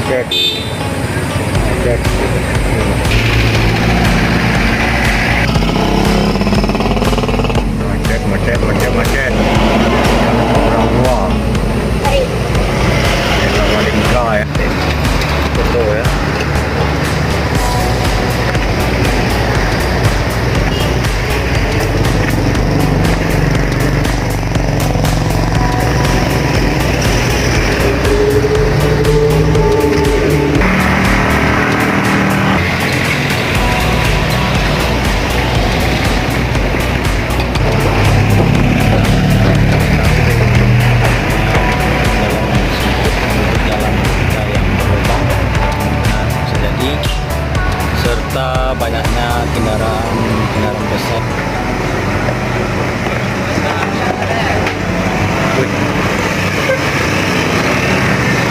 macet macet macet macet macet macet orang tua yang paling murah ya betul ya. Serta banyaknya kendaraan besar